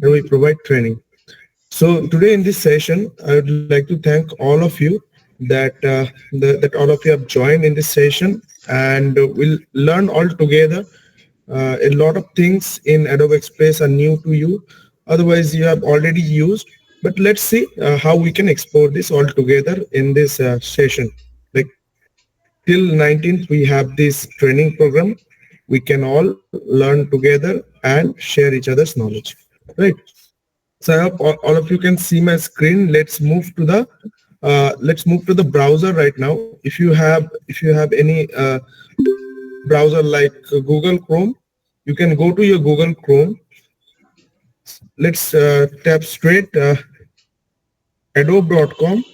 and we provide training. So today in this session, I would like to thank all of you that that all of you have joined in this session, and we'll learn all together. A lot of things in Adobe Express are new to you. Otherwise, you have already used. But let's see how we can explore this all together in this session. Like till 19th, we have this training program. We can all learn together and share each other's knowledge. Right. So I hope all of you can see my screen. Let's move to the browser right now. If you have any browser like Google Chrome, you can go to your Google Chrome. Let's tap straight adobe.com.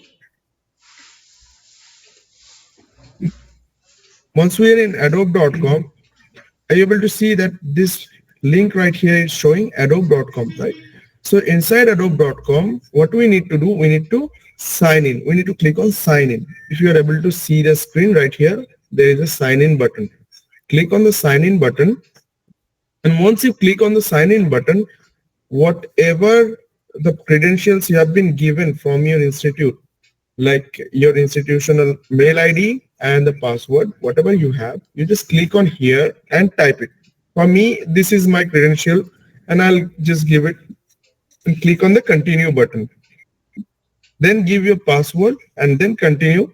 Once we are in adobe.com, are you able to see that this link right here is showing adobe.com, right? So inside adobe.com, what we need to do, we need to sign in. We need to click on sign in. If you are able to see the screen right here, there is a sign in button. Click on the sign in button. And once you click on the sign in button, whatever the credentials you have been given from your institute, like your institutional mail ID and the password, whatever you have, you just click on here and type it. For me, this is my credential, and I'll just give it and click on the continue button. Then give your password and then continue.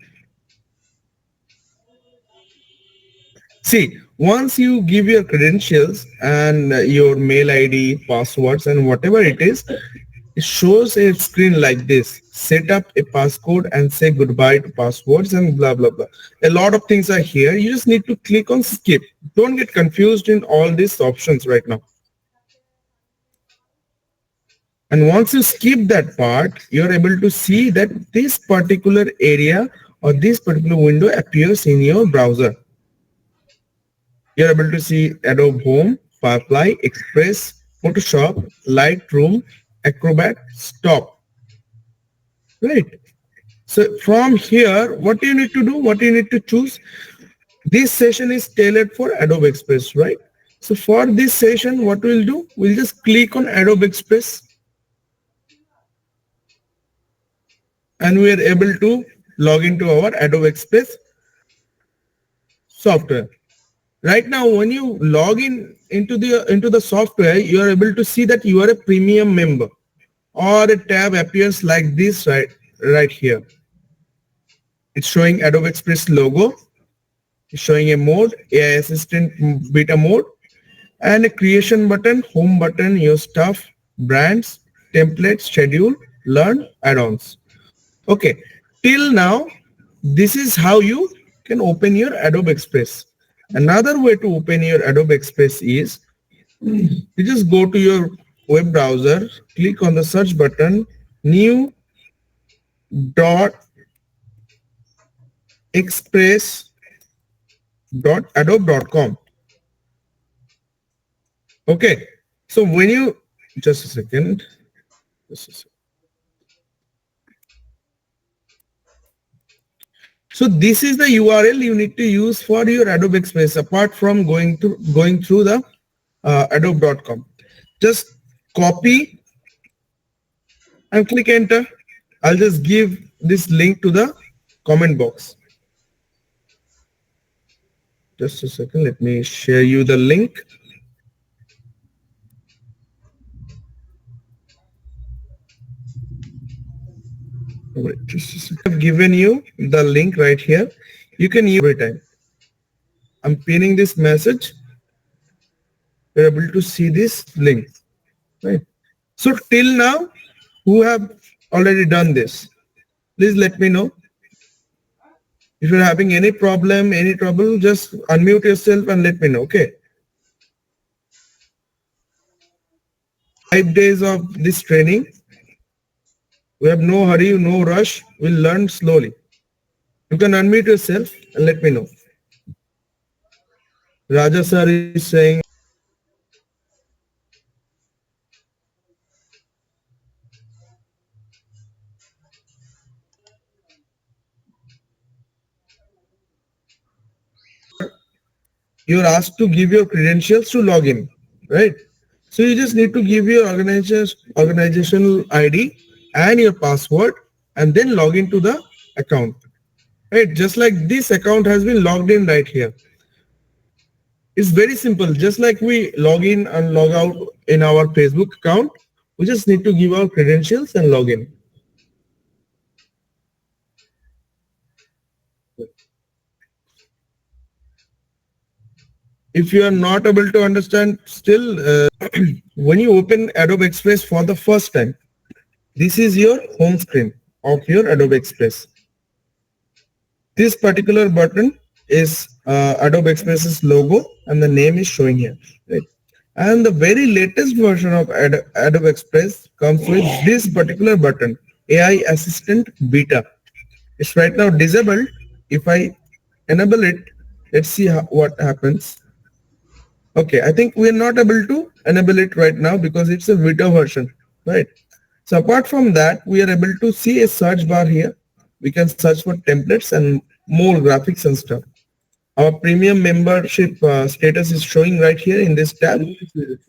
See, once you give your credentials and your mail ID, passwords, and whatever it is, it shows a screen like this. Set up a passcode and say goodbye to passwords and blah, blah, blah. A lot of things are here. You just need to click on skip. Don't get confused in all these options right now. And once you skip that part, you're able to see that this particular area or this particular window appears in your browser. You're able to see Adobe Home, Firefly, Express, Photoshop, Lightroom, Acrobat, Stop. Right. So from here, what you need to do, what you need to choose, this session is tailored for Adobe Express, right? So for this session, what we'll do, we'll just click on Adobe Express and we are able to log into our Adobe Express software. Right now, when you log into the software, you are able to see that you are a premium member, or a tab appears like this right here. It's showing Adobe Express logo. It's showing a mode, AI Assistant beta mode, and a creation button, home button, your stuff, brands, templates, schedule, learn, add-ons. Okay, till now, this is how you can open your Adobe Express. Another way to open your Adobe Express is you just go to your web browser, click on the search button, new dot express dot adobe.com. Okay, so when you just a second. So this is the URL you need to use for your Adobe Express apart from going through the adobe.com. Just copy and click enter. I'll just give this link to the comment box. Just a second, let me share you the link. Wait, just a second. I've given you the link right here. You can use every time. I'm pinning this message. You're able to see this link, right? So till now, who have already done this? Please let me know. If you're having any problem, any trouble, just unmute yourself and let me know, okay? 5 days of this training. We have no hurry, no rush. We'll learn slowly. You can unmute yourself and let me know. Raja sir is saying, you're asked to give your credentials to log in, right? So you just need to give your organizational ID and your password and then log into the account. Right, just like this account has been logged in right here. It's very simple. Just like we log in and log out in our Facebook account, we just need to give our credentials and log in. If you are not able to understand still, when you open Adobe Express for the first time, this is your home screen of your Adobe Express. This particular button is Adobe Express's logo and the name is showing here. Right? And the very latest version of Adobe Express comes with this particular button, AI Assistant Beta. It's right now disabled. If I enable it, let's see what happens. Okay, I think we are not able to enable it right now because it's a beta version, right? So apart from that, we are able to see a search bar here. We can search for templates and more graphics and stuff. Our premium membership status is showing right here in this tab.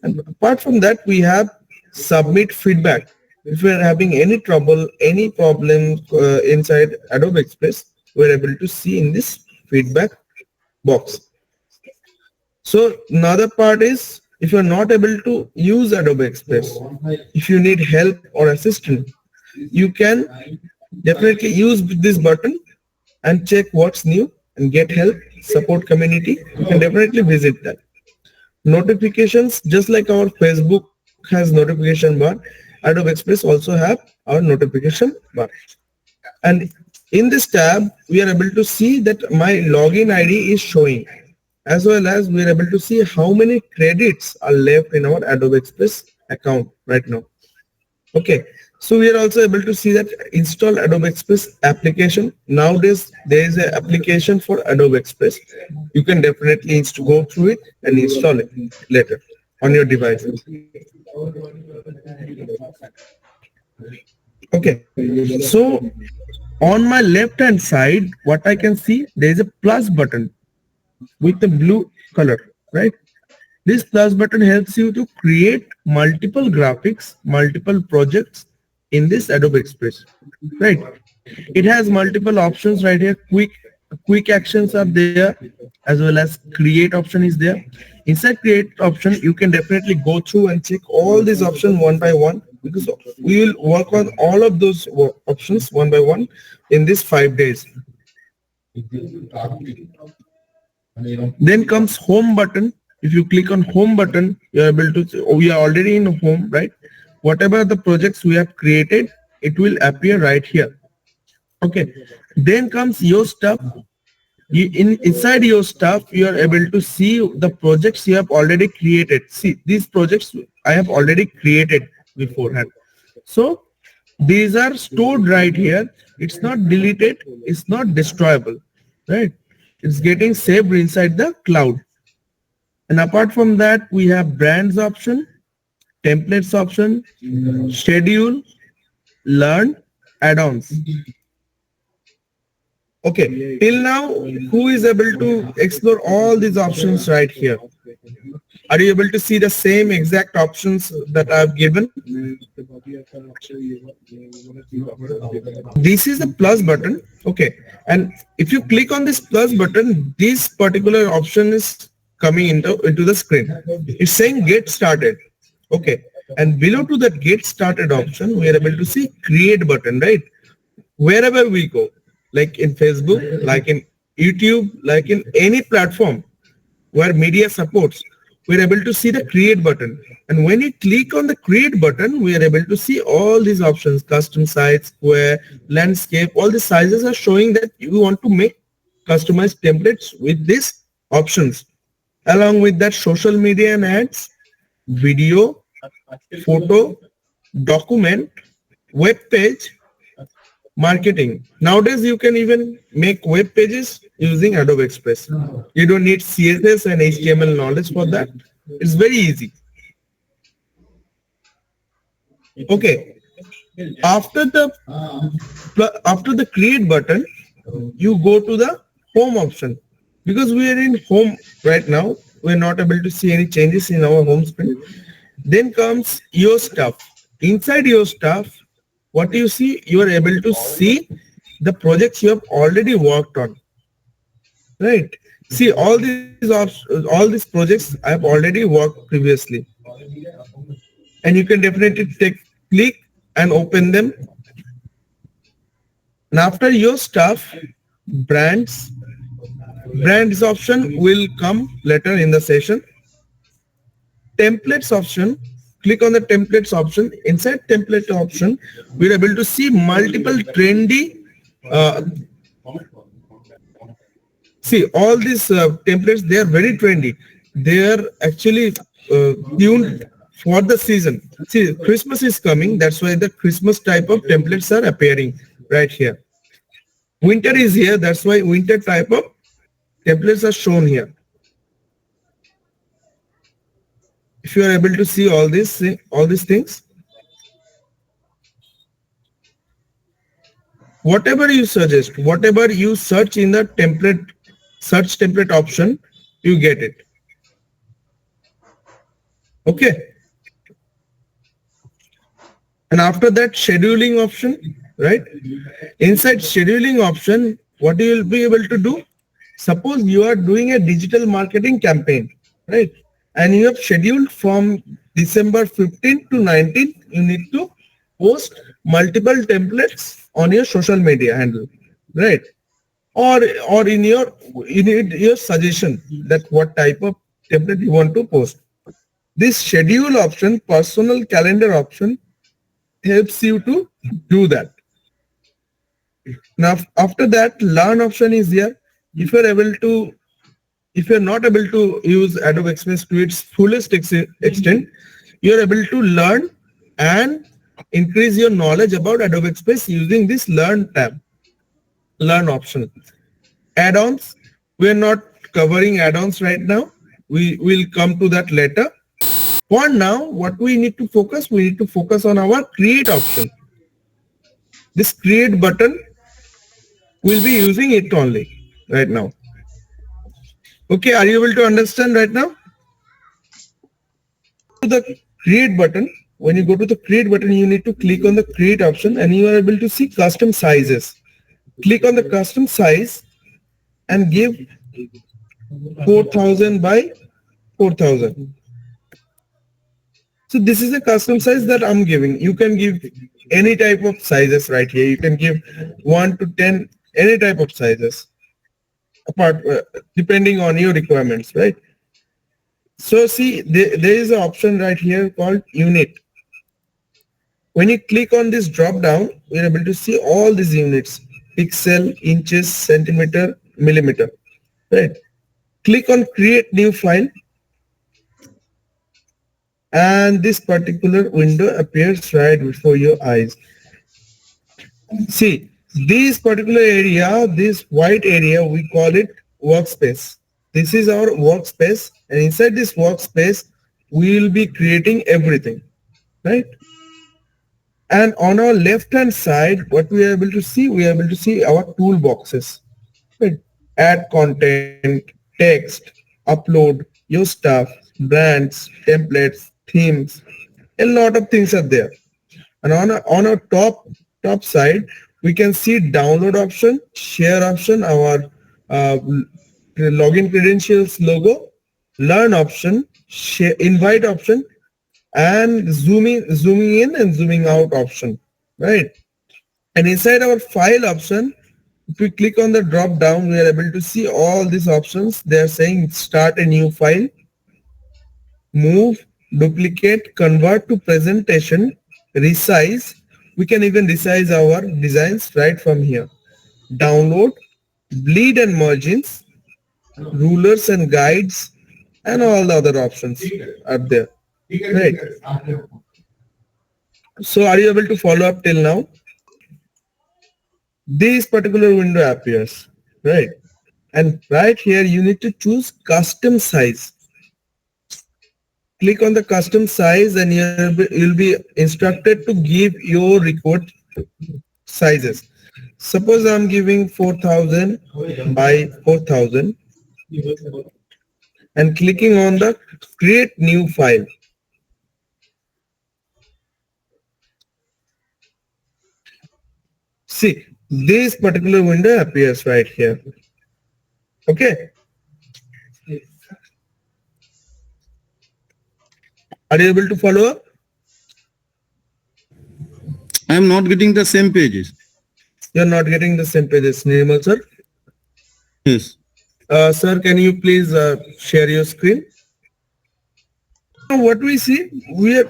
And apart from that, we have submit feedback. If we are having any trouble, any problem inside Adobe Express, we're able to see in this feedback box. So another part is, if you're not able to use Adobe Express, if you need help or assistance, you can definitely use this button and check what's new and get help, support community. You can definitely visit that. Notifications, just like our Facebook has notification bar, Adobe Express also have our notification bar. And in this tab, we are able to see that my login ID is showing, as well as we are able to see how many credits are left in our Adobe Express account right now. Okay, so we are also able to see that install Adobe Express application. Nowadays, there is an application for Adobe Express. You can definitely go through it and install it later on your device. Okay, so on my left hand side, what I can see, there is a plus button with the blue color, right? This plus button helps you to create multiple graphics, multiple projects in this Adobe Express, right? It has multiple options right here. Quick actions are there, as well as create option is there. Inside create option, you can definitely go through and check all these options one by one, because we will work on all of those options one by one in these 5 days. Then comes home button. If you click on home button, you are able to, we are already in home, right? Whatever the projects we have created, it will appear right here. Okay. Then comes your stuff. Inside your stuff, you are able to see the projects you have already created. See, these projects I have already created beforehand. So these are stored right here. It's not deleted. It's not destroyable, right? It's getting saved inside the cloud. And apart from that, we have brands option, templates option, schedule, learn, add-ons. Okay, till now, who is able to explore all these options right here? Are you able to see the same exact options that I've given? This is the plus button. Okay, and if you click on this plus button, this particular option is coming into the screen. It's saying get started. Okay, and below to that get started option, we are able to see create button, right? Wherever we go, like in Facebook, like in YouTube, like in any platform where media supports, we're able to see the create button. And when you click on the create button, we are able to see all these options: custom size, square, landscape. All the sizes are showing that you want to make customized templates with these options. Along with that, social media and ads, video, photo, document, web page, marketing. Nowadays, you can even make web pages using Adobe Express. You don't need CSS and HTML knowledge for that. It's very easy. Okay. After the create button, you go to the home option. Because we are in home right now, we're not able to see any changes in our home screen. Then comes your stuff. Inside your stuff, what you see, you are able to see the projects you have already worked on, right? See all these projects I have already worked previously, and you can definitely take click and open them. And after your stuff, brands, brands option will come later in the session. Templates option, click on the templates option. Inside template option, we're able to see multiple trendy, uh, see all these templates, they are very trendy. They are actually tuned for the season. See, Christmas is coming, that's why the Christmas type of templates are appearing right here. Winter is here, that's why winter type of templates are shown here. If you are able to see all these things, whatever you suggest, whatever you search in the template, search template option, you get it. Okay. And after that, scheduling option, right? Inside scheduling option, what you will be able to do? Suppose you are doing a digital marketing campaign, right? And you have scheduled from December 15th to 19th, you need to post multiple templates on your social media handle, right? Or in your, you need your suggestion that what type of template you want to post. This schedule option, personal calendar option, helps you to do that. Now after that, learn option is here. If you're able to, if you're not able to use Adobe Express to its fullest extent, you're able to learn and increase your knowledge about Adobe Express using this learn tab, learn option. Add-ons, we're not covering add-ons right now. We will come to that later. For now, what we need to focus, we need to focus on our create option. This create button, we'll be using it only right now. Okay, are you able to understand right now? To the create button, when you go to the create button, you need to click on the create option and you are able to see custom sizes. Click on the custom size and give 4000 by 4000. So this is a custom size that I'm giving. You can give any type of sizes right here. You can give 1 to 10, any type of sizes, apart depending on your requirements, right? So see, there is an option right here called unit. When you click on this drop down, we're able to see all these units: pixel, inches, centimeter, millimeter, right? Click on create new file, and this particular window appears right before your eyes. See, this particular area, this white area, we call it workspace. This is our workspace, and inside this workspace, we will be creating everything, right? And on our left hand side, what we are able to see, we are able to see our toolboxes, right? Add content, text, upload, your stuff, brands, templates, themes, a lot of things are there. And on our top side, we can see download option, share option, our login credentials logo, learn option, share, invite option, and zooming in and zooming out option, right? And inside our file option, if we click on the drop down, we are able to see all these options. They are saying start a new file, move, duplicate, convert to presentation, resize. We can even resize our designs right from here. Download, bleed and margins, rulers and guides, and all the other options are there. Right. So are you able to follow up till now? This particular window appears, right? And right here you need to choose custom size. Click on the custom size and you'll be instructed to give your record sizes. Suppose I'm giving 4000 by 4000 and clicking on the create new file. See, this particular window appears right here. Okay. Are you able to follow up? I am not getting the same pages. You're not getting the same pages, Nirmal sir. Yes. Sir, can you please share your screen? Now what we see, we are,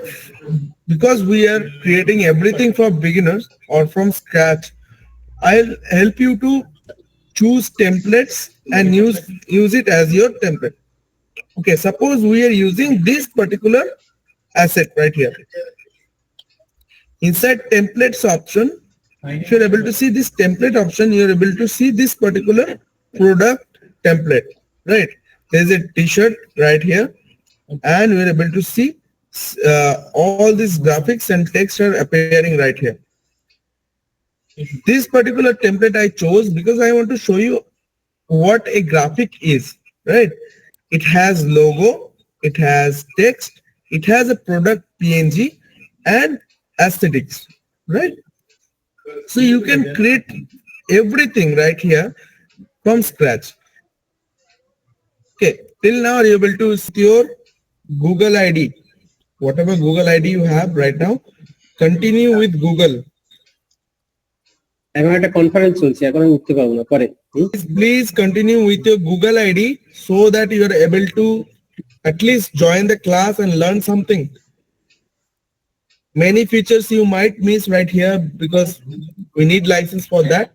because we are creating everything for beginners or from scratch, I'll help you to choose templates and use it as your template. Okay, suppose we are using this particular asset right here. Inside templates option, if you're able to see this template option, you're able to see this particular product template, right? There's a t-shirt right here, and we're able to see all these graphics and text are appearing right here. This particular template I chose because I want to show you what a graphic is, right? It has logo, it has text, it has a product PNG and aesthetics, right? So you can create everything right here from scratch. Okay, till now are you able to see your Google ID? Whatever Google ID you have right now, continue with Google. এখন একটা conference চলছে, এখন আমি উঠতে পারবো না, পরে। Please continue with your Google ID so that you are able to at least join the class and learn something. Many features you might miss right here because we need license for that.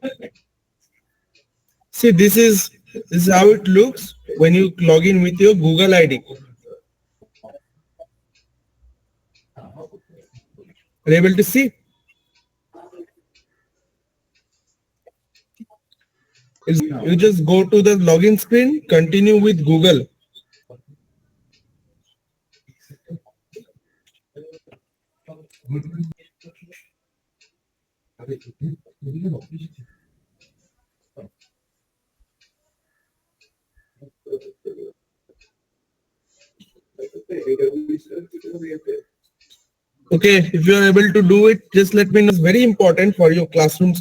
See, this is how it looks when you log in with your Google ID. Are you able to see? You just go to the login screen, continue with Google. Okay, if you are able to do it, just let me know. It's very important for your classroom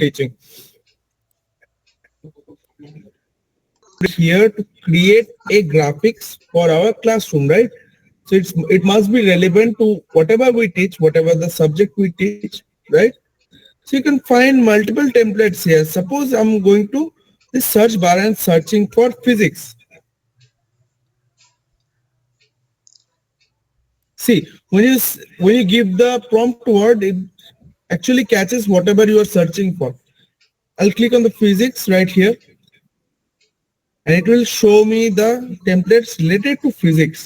teaching. Here to create a graphics for our classroom, right? So it must be relevant to whatever we teach, whatever the subject we teach, right? So you can find multiple templates here. Suppose I'm going to the search bar and searching for physics. See, when you give the prompt word, it actually catches whatever you are searching for. I'll click on the physics right here, and it will show me the templates related to physics.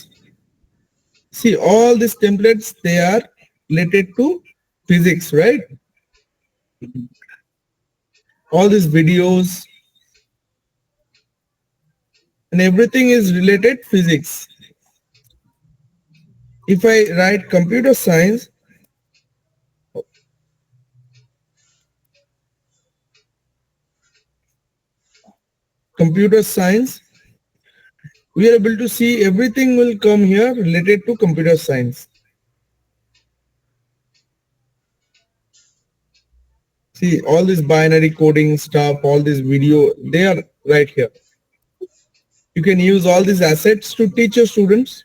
See, all these templates, they are related to physics, right? All these videos and everything is related physics. If I write computer science, we are able to see everything will come here related to computer science. See, all this binary coding stuff, all this video, they are right here. You can use all these assets to teach your students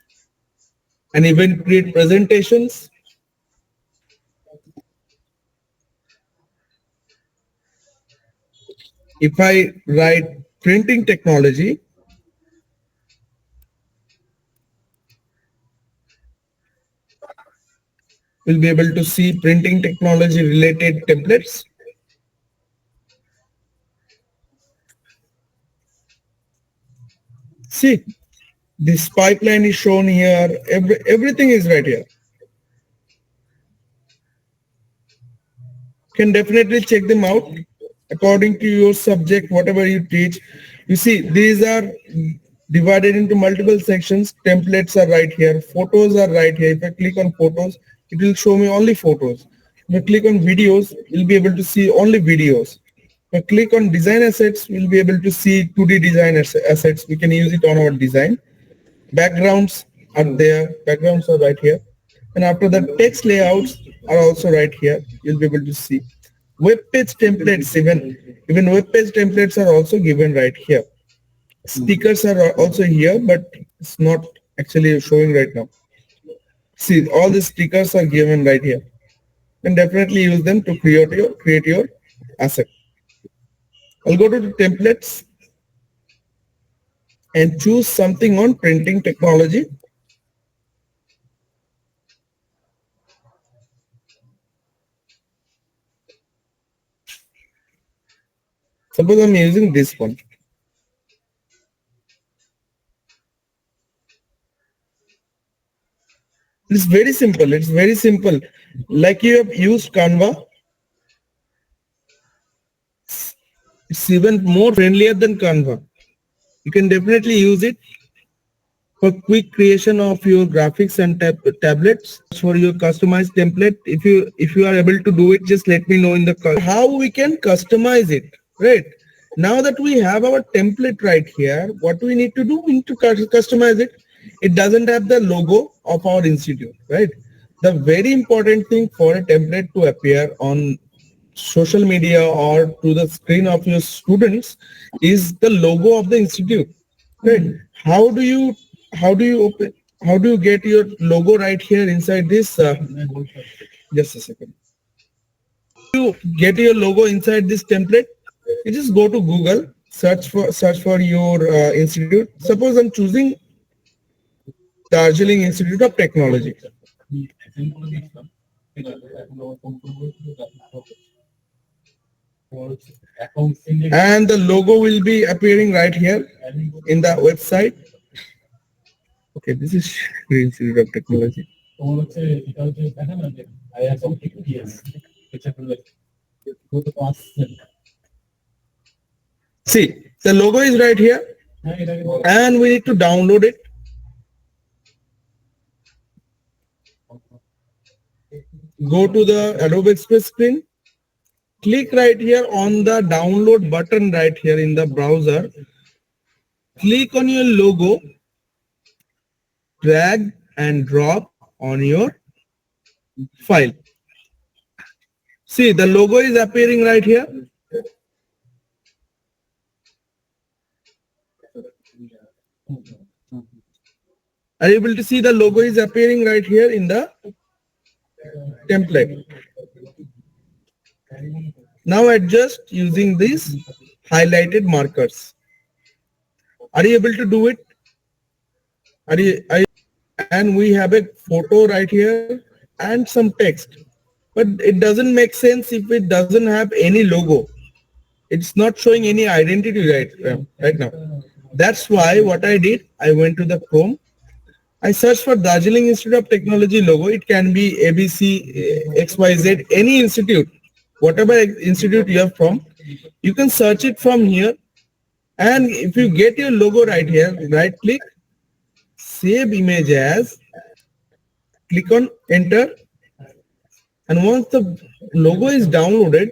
and even create presentations. If I write printing technology, we'll be able to see printing technology related templates. See, this pipeline is shown here. Everything is right here. Can definitely check them out according to your subject, whatever you teach. You see, these are divided into multiple sections. Templates are right here. Photos are right here. If I click on photos, it will show me only photos. If I click on videos, you'll be able to see only videos. If I click on design assets, we'll be able to see 2D design assets. We can use it on our design. Backgrounds are there. Backgrounds are right here. And after that, text layouts are also right here. You'll be able to see. Web page templates, even web page templates are also given right here. Stickers are also here, but it's not actually showing right now. See, all the stickers are given right here. And definitely use them to create your asset. I'll go to the templates and choose something on printing technology. Suppose I'm using this one. It's very simple. It's very simple. Like you have used Canva, it's even more friendlier than Canva. You can definitely use it for quick creation of your graphics and tablets. For your customized template, if you are able to do it, just let me know in the how we can customize it. Right now that we have our template right here, what we need to do, we need to customize it. It doesn't have the logo of our institute, right? The very important thing for a template to appear on social media or to the screen of your students is the logo of the institute, right? How do you get your logo right here inside this just a second. You get your logo inside this template, you just go to Google, search for your institute. Suppose I'm choosing Darjeeling Institute of Technology. And the logo will be appearing right here in the website. Okay, this is Green Institute of Technology. See, the logo is right here, and we need to download it. Go to the Adobe Express screen. Click right here on the download button right here in the browser. Click on your logo, drag and drop on your file. See, the logo is appearing right here. Are you able to see the logo is appearing right here in the template? Now adjust using these highlighted markers. Are you able to do it? And we have a photo right here and some text, but it doesn't make sense if it doesn't have any logo. It's not showing any identity right now. That's why what I did, I went to the Chrome. I searched for Darjeeling Institute of Technology logo. It can be ABC, XYZ, any institute, whatever institute you are from. You can search it from here. And if you get your logo right here, right click, save image as, click on enter. And once the logo is downloaded,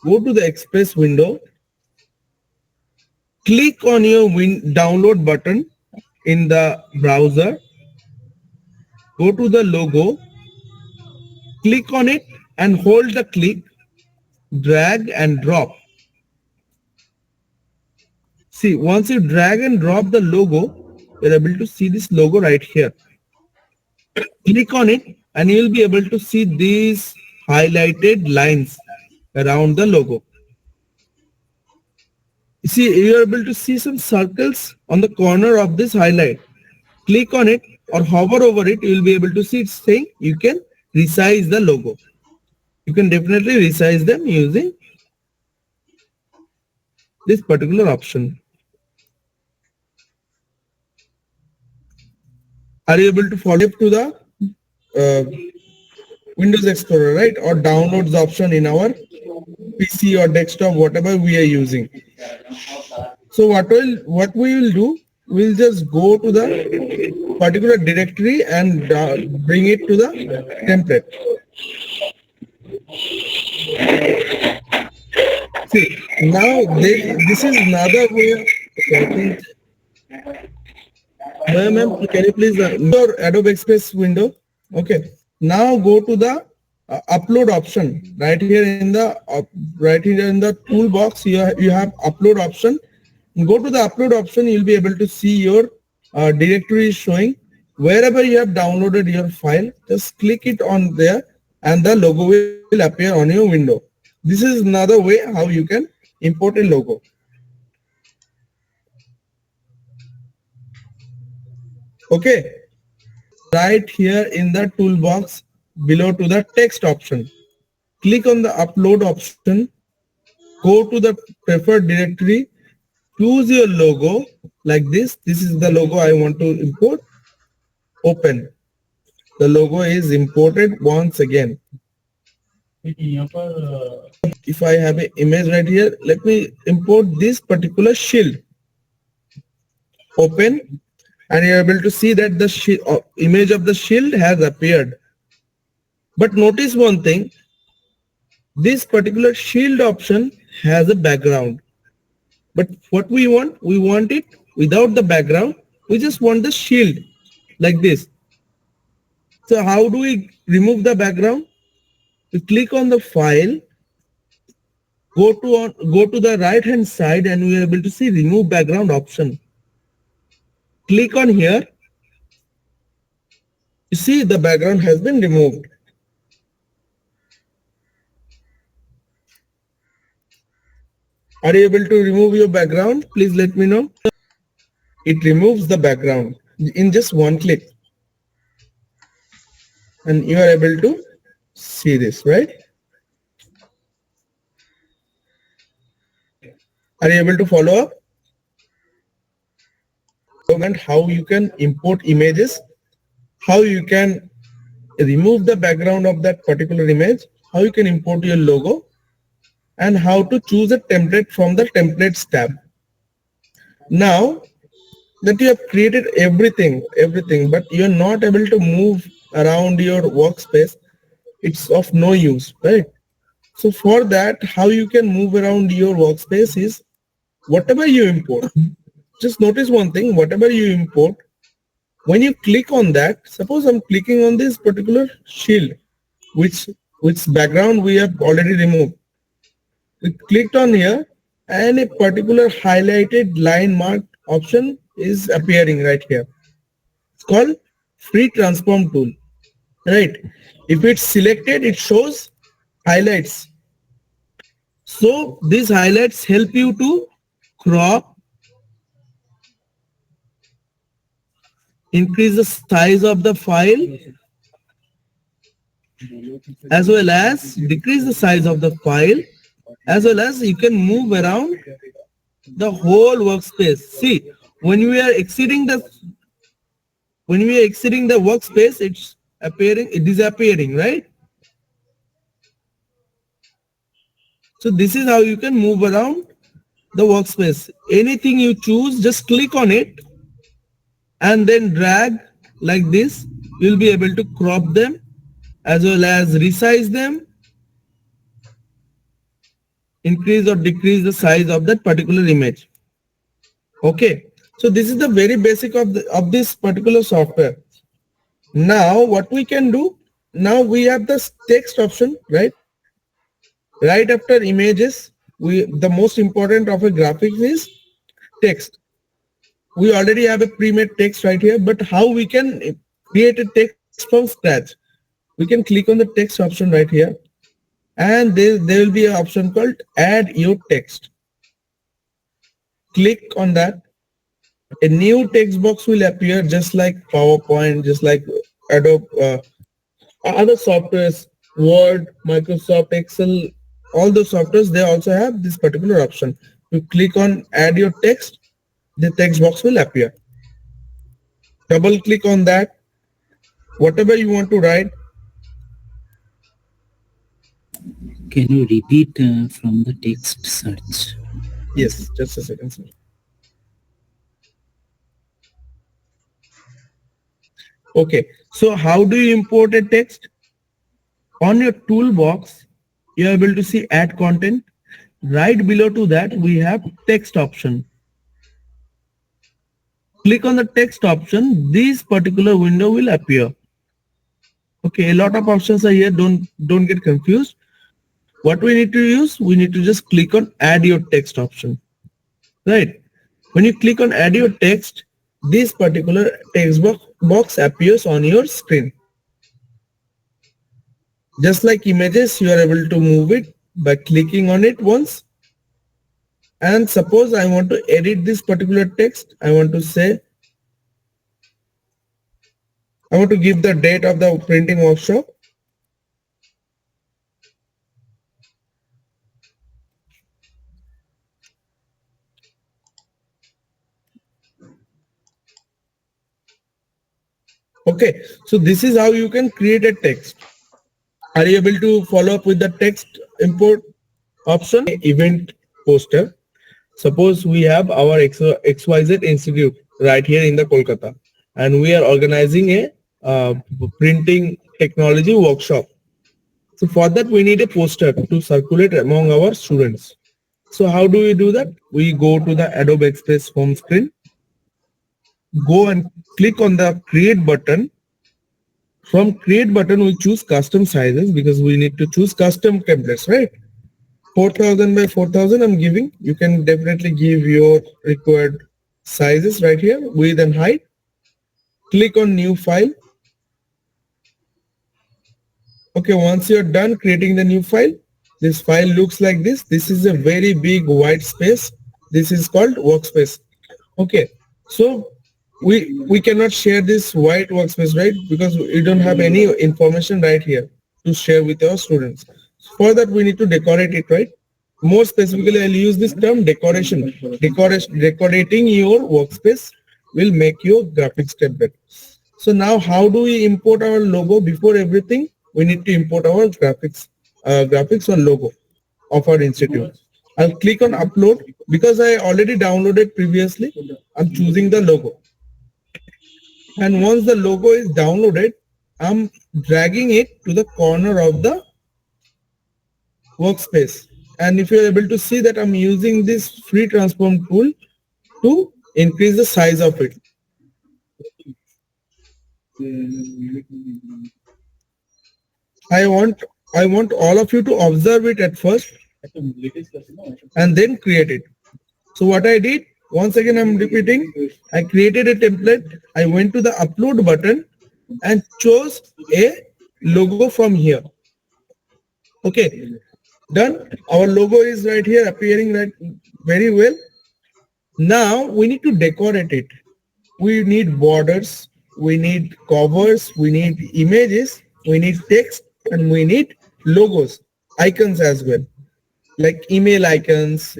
go to the Express window, click on your download button in the browser, go to the logo, click on it and hold the click, drag and drop. See, once you drag and drop the logo, you're able to see this logo right here. Click on it and you'll be able to see these highlighted lines around the logo. You see, you're able to see some circles on the corner of this highlight. Click on it or hover over it, you will be able to see it's saying you can resize the logo. You can definitely resize them using this particular option. Are you able to follow to the Windows Explorer, right? Or downloads option in our PC or desktop, whatever we are using. So what we will do, we'll just go to the particular directory and bring it to the template. See, now this is another way. Okay, ma'am, can you please your Adobe Express window? Okay. Now go to the upload option right here in the right here in the toolbox. You have upload option. Go to the upload option. You'll be able to see your directory is showing. Wherever you have downloaded your file, just click it on there and the logo will appear on your window. This is another way how you can import a logo. Okay, right here in the toolbox below to the text option, click on the upload option, go to the preferred directory, choose your logo like this. This is the logo I want to import. Open. The logo is imported once again. If I have an image right here, let me import this particular shield. Open, and you're able to see that the image of the shield has appeared. But notice one thing, this particular shield option has a background. But what we want it without the background. We just want the shield like this. So how do we remove the background? We click on the file, go to the right hand side, and we are able to see remove background option. Click on here. You see the background has been removed. Are you able to remove your background? Please let me know. It removes the background in just one click. And you are able to see this, right? Are you able to follow up? And how you can import images, how you can remove the background of that particular image, how you can import your logo, and how to choose a template from the templates tab. Now that you have created everything, but you're not able to move around your workspace, it's of no use, right? So for that, how you can move around your workspace is whatever you import. Just notice one thing, whatever you import, when you click on that, suppose I'm clicking on this particular shield, which background we have already removed. We clicked on here and a particular highlighted line mark option is appearing right here. It's called free transform tool, right? If it's selected, it shows highlights. So these highlights help you to crop, increase the size of the file, as well as decrease the size of the file, as well as you can move around the whole workspace. See, when we are exceeding the workspace, it's disappearing, right? So this is how you can move around the workspace. Anything you choose, just click on it and then drag like this. You'll be able to crop them as well as resize them, increase or decrease the size of that particular image. Okay, so this is the very basic of this particular software. Now what we can do, now we have this text option, right? Right after images, the most important of a graphics is text. We already have a pre-made text right here, but how we can create a text from scratch? We can click on the text option right here, and there will be an option called add your text. Click on that. A new text box will appear, just like PowerPoint, just like Adobe, other softwares, Word, Microsoft Excel, all the softwares, they also have this particular option. You click on add your text, the text box will appear. Double click on that. Whatever you want to write. Can you repeat from the text search? Yes, just a second, sir. Okay, so how do you import a text? On your toolbox, you are able to see add content. Right below to that, we have text option. Click on the text option, this particular window will appear. Okay, a lot of options are here. Don't get confused. What we need to use, we need to just click on add your text option, right? When you click on add your text, this particular text box appears on your screen. Just like images, you are able to move it by clicking on it once. And suppose I want to edit this particular text. I want to say, I want to give the date of the printing workshop. Okay, so this is how you can create a text. Are you able to follow up with the text import option? Event poster. Suppose we have our XYZ Institute right here in the Kolkata, and we are organizing a printing technology workshop. So for that, we need a poster to circulate among our students. So how do we do that? We go to the Adobe Express home screen, go and click on the create button. From create button, we choose custom sizes because we need to choose custom templates, right? 4000 by 4000 I'm giving. You can definitely give your required sizes right here, width and height. Click on new file. Okay, once you're done creating the new file, this file looks like this. This is a very big white space. This is called workspace. Okay, so we cannot share this white workspace, right? Because we don't have any information right here to share with our students. For that, we need to decorate it, right? More specifically, I'll use this term decoration. Decorating your workspace will make your graphics template. So now how do we import our logo? Before everything, we need to import our graphics or logo of our institute. I'll click on upload because I already downloaded previously. I'm choosing the logo. And once the logo is downloaded, I'm dragging it to the corner of the workspace. And if you're able to see that I'm using this free transform tool to increase the size of it. I want all of you to observe it at first and then create it. So what I did, once again I'm repeating, I created a template, I went to the upload button and chose a logo from here. Okay, done. Our logo is right here appearing right very well. Now we need to decorate it. We need borders, we need covers, we need images, we need text, and we need logos, icons as well, like email icons,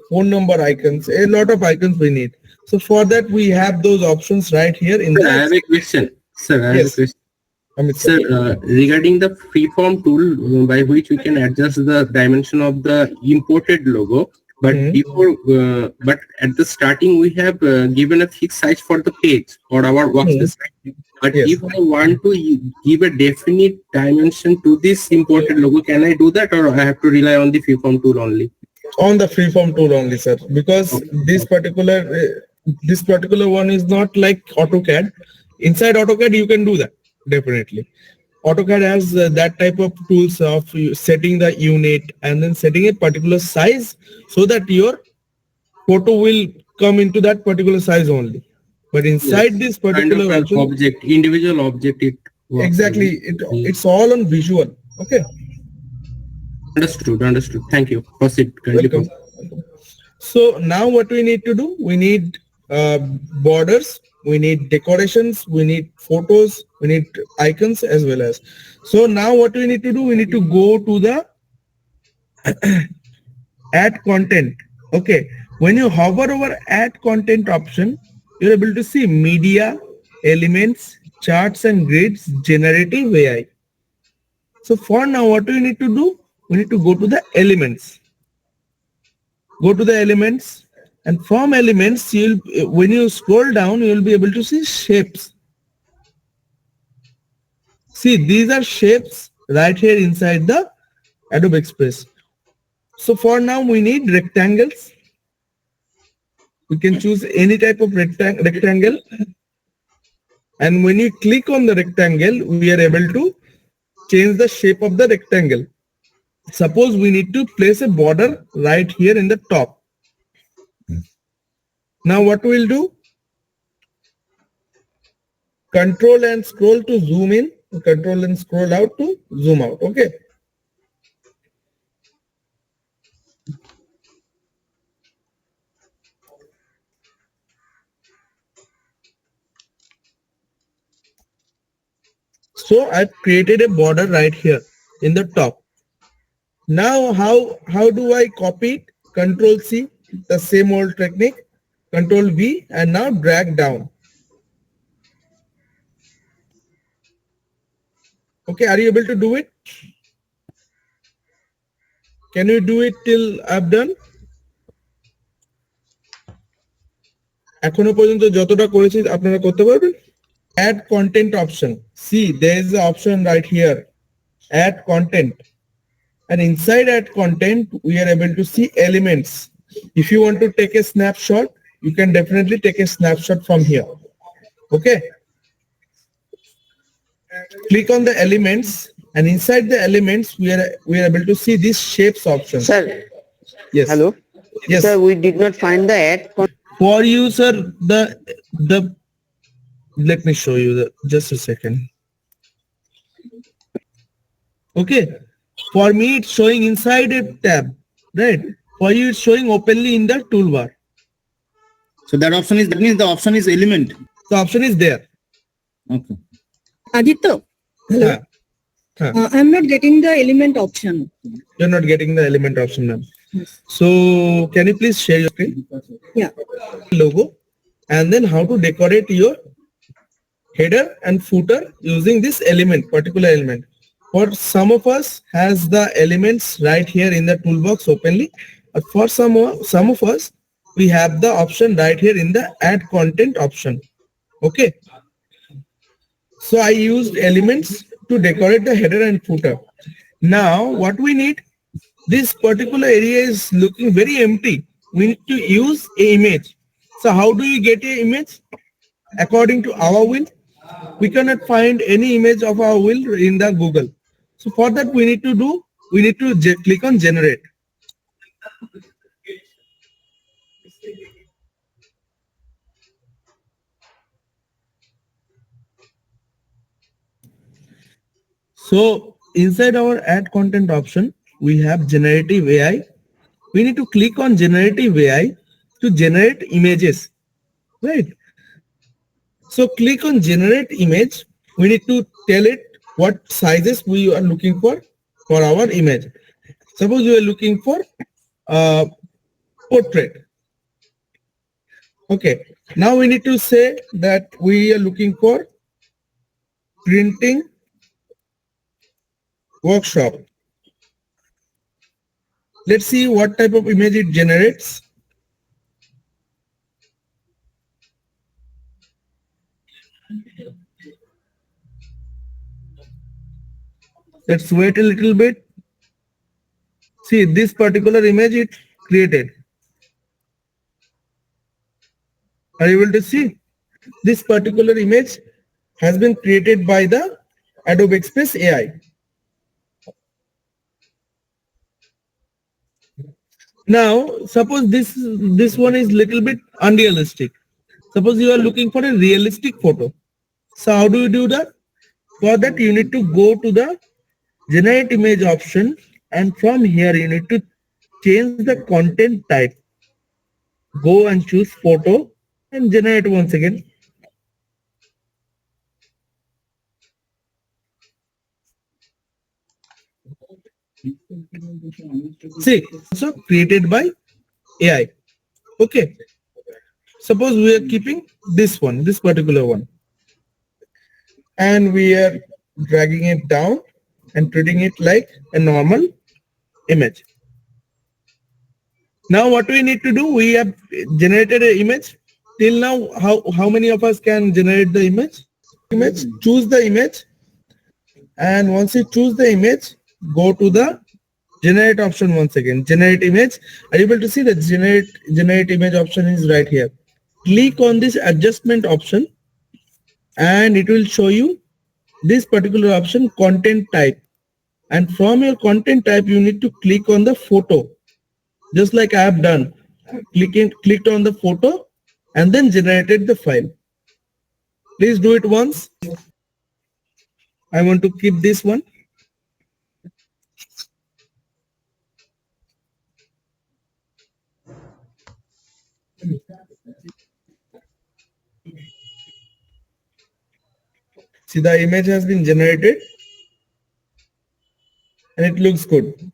phone number icons, a lot of icons we need. So for that, we have those options right here in Sir, I have the, a question. Sir, I have a yes, question. Amit Sir, sir. regarding the freeform tool by which we can adjust the dimension of the imported logo, but but at the starting we have given a fixed size for the page or our workspace. But Yes. if I want to give a definite dimension to this imported logo, can I do that, or I have to rely on the freeform tool only? On the freeform tool only, sir, because this particular one is not like AutoCAD. Inside AutoCAD, you can do that definitely. AutoCAD has that type of tools of setting the unit and then setting a particular size so that your photo will come into that particular size only. But inside this Kind of particular an version, object, individual object. It works. exactly, it's all on visual. Okay. Understood. Understood. Thank you. Proceed. Kindly Welcome. proceed. So now what we need to do, we need borders, we need decorations, we need photos, we need icons as well as. So now what we need to do, we need to go to the add content. Okay. When you hover over add content option, you're able to see media, elements, charts and grids, generative AI. So for now, what we need to do, we need to go to the elements. Go to the elements, and from elements, when you scroll down, you'll be able to see shapes. See, these are shapes right here inside the Adobe Express. So for now, we need rectangles. We can choose any type of rectangle. And when you click on the rectangle, we are able to change the shape of the rectangle. Suppose we need to place a border right here in the top. Now what we'll do? Control and scroll to zoom in, control and scroll out to zoom out. Okay. So I've created a border right here in the top. Now how do I copy it? Control C, the same old technique. Control V and now drag down. Okay, are you able to do it? Can you do it till I've done? এখনো পর্যন্ত যতটা করেছি আপনারা করতে পারবেন? Add content option. See, there is the option right here. Add content. And inside add content, we are able to see elements. If you want to take a snapshot, you can definitely take a snapshot from here. Okay. Click on the elements, and inside the elements, we are able to see this shapes option. Sir, Yes. hello. Yes. Sir, we did not find the add. For you, sir, the let me show you just a second. Okay. For me, it's showing inside a tab, right? For you, it's showing openly in the toolbar. So that means the option is element. The option is there. Okay. Aditya, hello. I'm not getting the element option. You're not getting the element option, ma'am. Yes. So can you please share your screen? Yeah. Logo, and then how to decorate your header and footer using this particular element. For some of us has the elements right here in the toolbox openly, but for some of us, we have the option right here in the add content option. Okay. So I used elements to decorate the header and footer. Now what we need, this particular area is looking very empty. We need to use an image. So how do you get an image? According to our will, we cannot find any image of our will in the Google. So for that we need to click on generate. So inside our add content option, we have generative AI. We need to click on generative AI to generate images, right? So click on generate image. We need to tell it what sizes we are looking for our image. Suppose you are looking for portrait. Okay. Now we need to say that we are looking for printing workshop. Let's see what type of image it generates. Let's wait a little bit. See, this particular image it created. Are you able to see? This particular image has been created by the ADOBE Express AI. Now, suppose this one is little bit unrealistic. Suppose you are looking for a realistic photo. So how do you do that? For that, you need to go to the generate image option, and from here you need to change the content type. Go and choose photo and generate once again. See, so created by AI. Okay. Suppose we are keeping this one, this particular one, and we are dragging it down and treating it like a normal image. Now what we need to do, we have generated an image. Till now, how many of us can generate the image? Choose the image, and once you choose the image, go to the generate option once again. Generate image. Are you able to see the generate image option is right here? Click on this adjustment option, and it will show you this particular option, content type. And from your content type, you need to click on the photo, just like I have done. Clicked on the photo and then generated the file. Please do it once. I want to keep this one. See, the image has been generated and it looks good.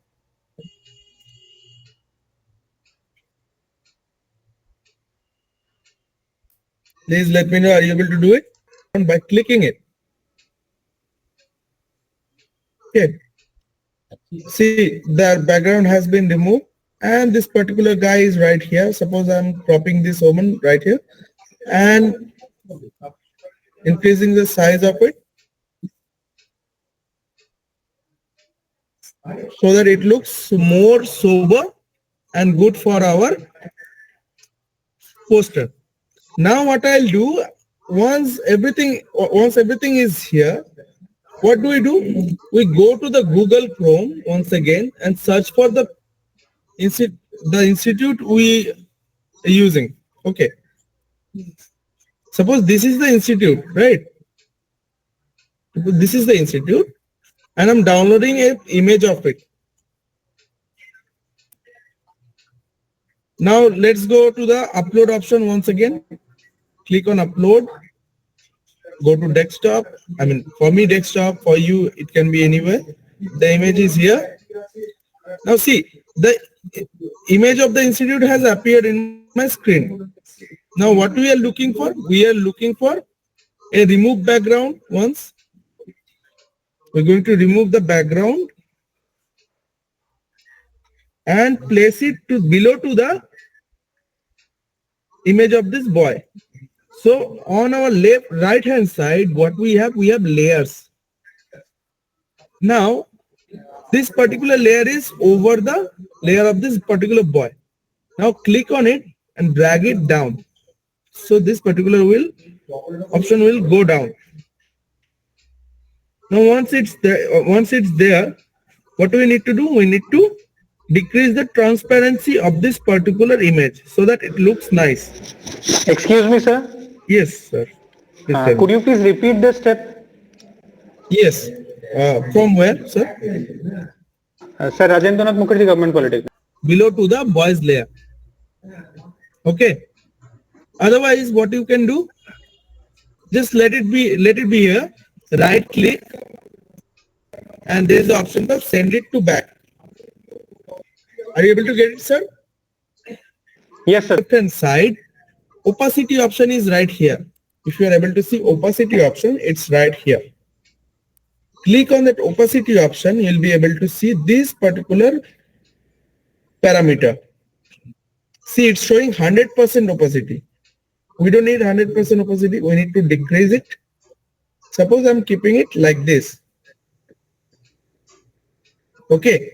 Please let me know, are you able to do it? By clicking it. Okay. See, the background has been removed and this particular guy is right here. Suppose I'm cropping this woman right here and increasing the size of it so that it looks more sober and good for our poster. Now what I'll do, once everything is here, what do? We go to the Google Chrome once again and search for the institute we are using. Okay. Suppose this is the institute, right? This is the institute and I'm downloading an image of it. Now let's go to the upload option once again. Click on upload. Go to desktop. I mean, for me desktop, for you it can be anywhere. The image is here. Now see, the image of the institute has appeared in my screen. Now what we are looking for? We are looking for a remove background once. We're going to remove the background and place it below to the image of this boy. So on our right hand side, what we have layers. Now this particular layer is over the layer of this particular boy. Now click on it and drag it down. So this particular option will go down. Now once it's there, what do we need to do? We need to decrease the transparency of this particular image so that it looks nice. Excuse me, sir. Yes, sir. Yes, Could you please repeat the step? Yes. From where, sir? Sir, Rajendranath Mukherjee Government Polytechnic. Below to the boys layer. Okay. Otherwise, what you can do? Just let it be here. Right click, and there is the option of send it to back. Are you able to get it, sir? Yes, sir. Left hand side, opacity option is right here. If you are able to see opacity option, it's right here. Click on that opacity option, you'll be able to see this particular parameter. See, it's showing 100% opacity. We don't need 100% opacity, we need to decrease it. Suppose I'm keeping it like this. Okay.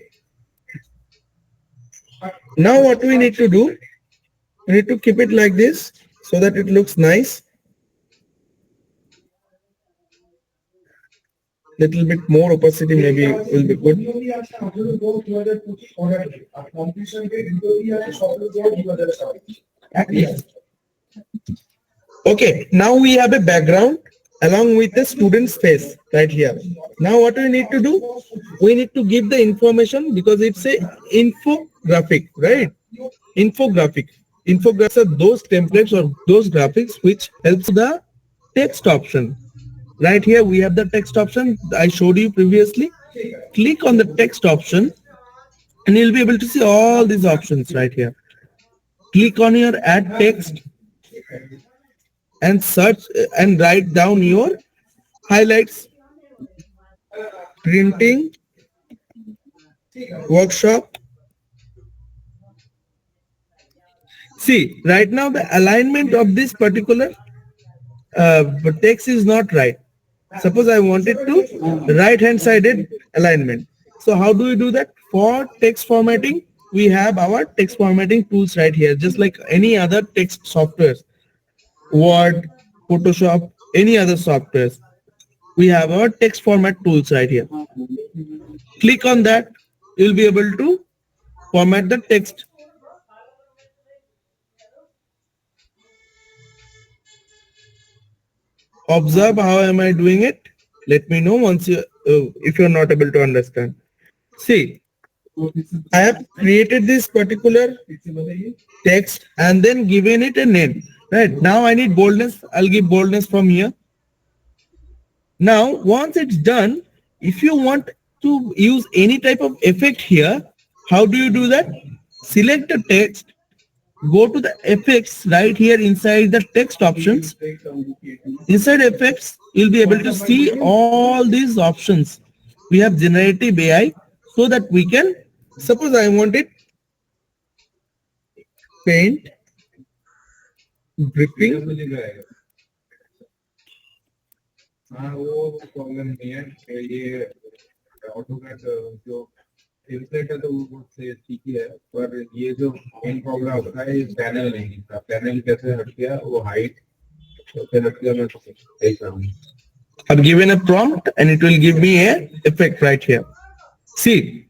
Now what we need to do? We need to keep it like this so that it looks nice. Little bit more opacity maybe will be good. Okay, now we have a background along with the student's face right here. Now what we need to do? We need to give the information because it's a infographic, right? Infographic. Infographics are those templates or those graphics which helps the text option. Right here we have the text option I showed you previously. Click on the text option and you'll be able to see all these options right here. Click on your add text and search and write down your highlights, printing, workshop. See, right now the alignment of this particular text is not right. Suppose I wanted to right hand sided alignment. So how do we do that? For text formatting, we have our text formatting tools right here, just like any other text softwares. Word, Photoshop, any other softwares. we have our text format tools right here. Click on that, you'll be able to format the text. Observe how am I doing it. Let me know once you if you're not able to understand. See, I have created this particular text and then given it a name. Right now I need boldness. I'll give boldness from here. Now once it's done, if you want to use any type of effect here, how do you do that? Select the text, go to the effects right here inside the text options. Inside effects, you'll be able to see all these options. We have generative AI so that we can, suppose I want it paint, dripping. हाँ वो problem नहीं है ये AutoCAD जो template है तो वो से ठीक ही है पर ये जो मेन प्रॉब्लम होता है ये पैनल नहीं दिखता पैनल कैसे हट गया वो हाइट कैसे हट गया मैं देख रहा हूँ I've given a prompt and it will give me a effect right here. See,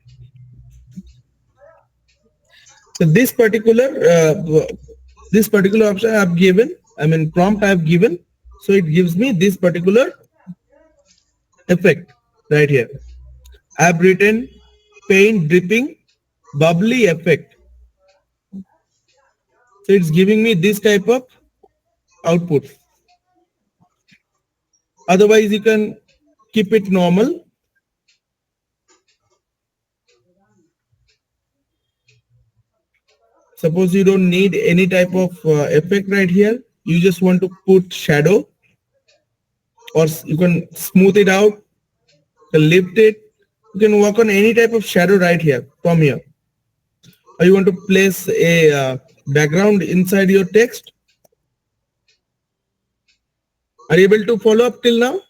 so this particular option I've given, I mean prompt I've given, so it gives me this particular effect right here. I've written paint dripping bubbly effect. So it's giving me this type of output. Otherwise you can keep it normal. Suppose you don't need any type of effect right here. You just want to put shadow, or you can smooth it out, you can lift it. You can work on any type of shadow right here from here. Or you want to place a background inside your text. Are you able to follow up till now?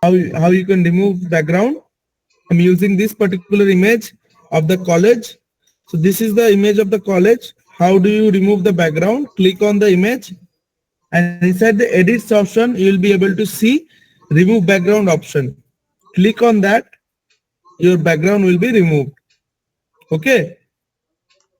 How you can remove background? I'm using this particular image of the college. So this is the image of the college. How do you remove the background? Click on the image and inside the edits option, you will be able to see remove background option. Click on that. Your background will be removed. Okay.